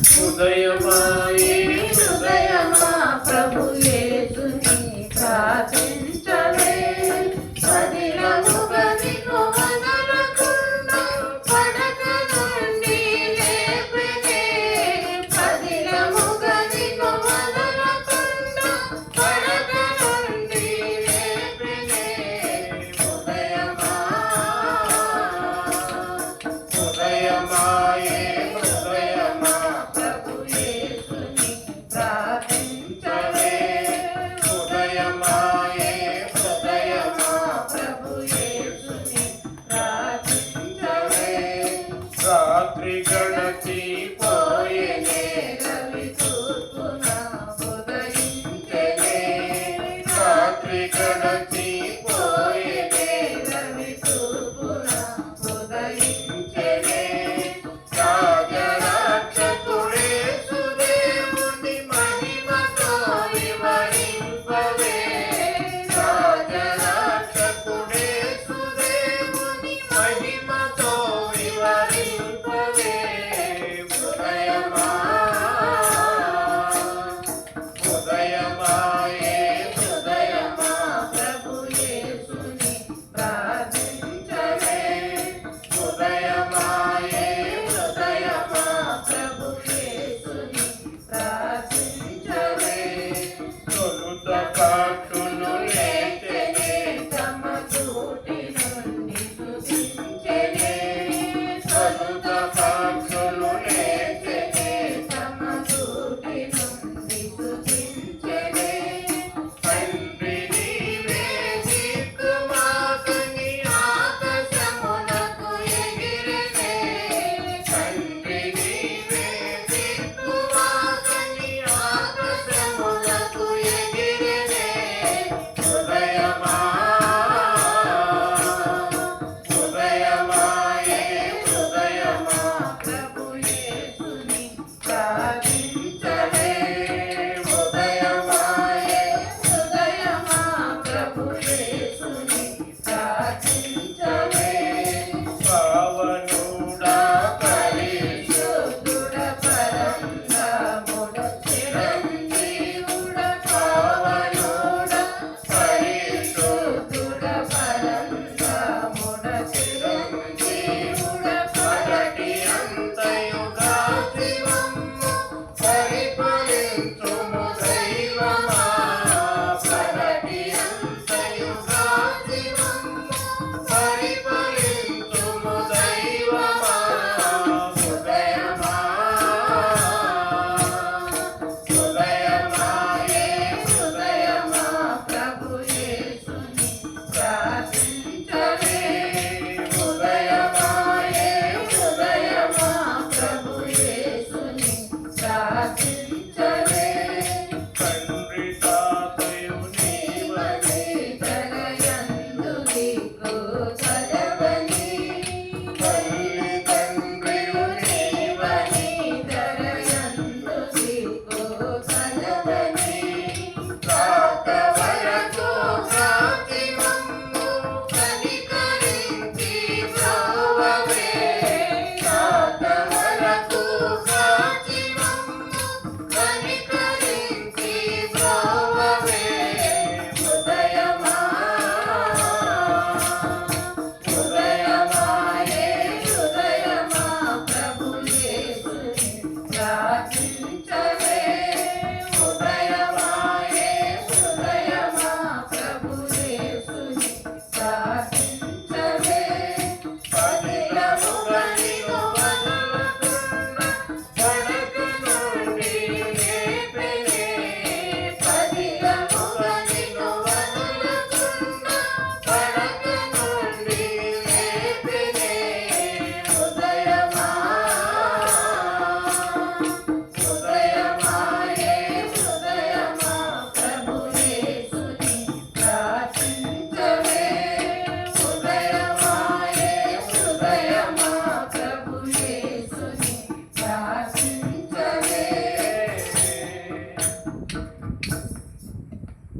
హృదయమాయే హృదయమా ప్రభు యేసుని ప్రార్థించవే పదిలముగా నీకు వదలకుండా పడక నుండి లేపినే పదిలముగా నీకు వదలకుండా పడక నుండి లేపినే హృదయమా హృదయమాయే రాత్రి గడచి పోయేనే రవి తూర్పున ఉదయించెనే రాత్రి గడచి పోయేనే రవి తూర్పున ఉదయించెనే రాజరక్షకుడే సుదేవుని మహిమతో వివరింపవే రాజరక్షకుడే సుదేవుని మహిమతో పట్టును లేచెనే తమ చోటి నుండి స్తుతించెనే తొలుత పట్టును లేచెనే తమ చోటి నుండి స్తుతించెనే తండ్రి నీవే దిక్కుమాకని ఆకాశమునకు ఎగిరెనే తండ్రి నీవే దిక్కుమాకని ఆకాశమునకు ఎగిరెనే హృదయమా హృదయమాయే హృదయమా ప్రభు యేసుని ప్రార్థించవే హృదయమాయే హృదయమా ప్రభు యేసుని ప్రార్థించవే పావనుడా పరిశుద్ధుడ పరంధాముడ చిరంజీవుడ పావనుడ పరిశుద్ధుడ పరంధాముడ చిరంజీవుడ పరటి అంతయుగా శివమ్ము పరిపాలించుము దైవమా పరటి అంతయుగా శివమ్ము పరిపాలించుము దైవమా హృదయమా హృదయమాయే హృదయమా ప్రభు యేసుని ప్రార్థించవే హృదయమాయే హృదయమా ప్రభు యేసుని ప్రార్థించవే తండ్రి తాతయు నీవని జగయందు నీకు చదవని తల్లి తండ్రియు నీవని జగయందు నీకు చదవని రాక వరకు కాచి మమ్ము కనికరించి బ్రోవవే రాక వరకు కాచి మమ్ము కనికరించి బ్రోవవే హృదయమా హృదయమాయే హృదయమా ప్రభు యేసుని ప్రార్థించవే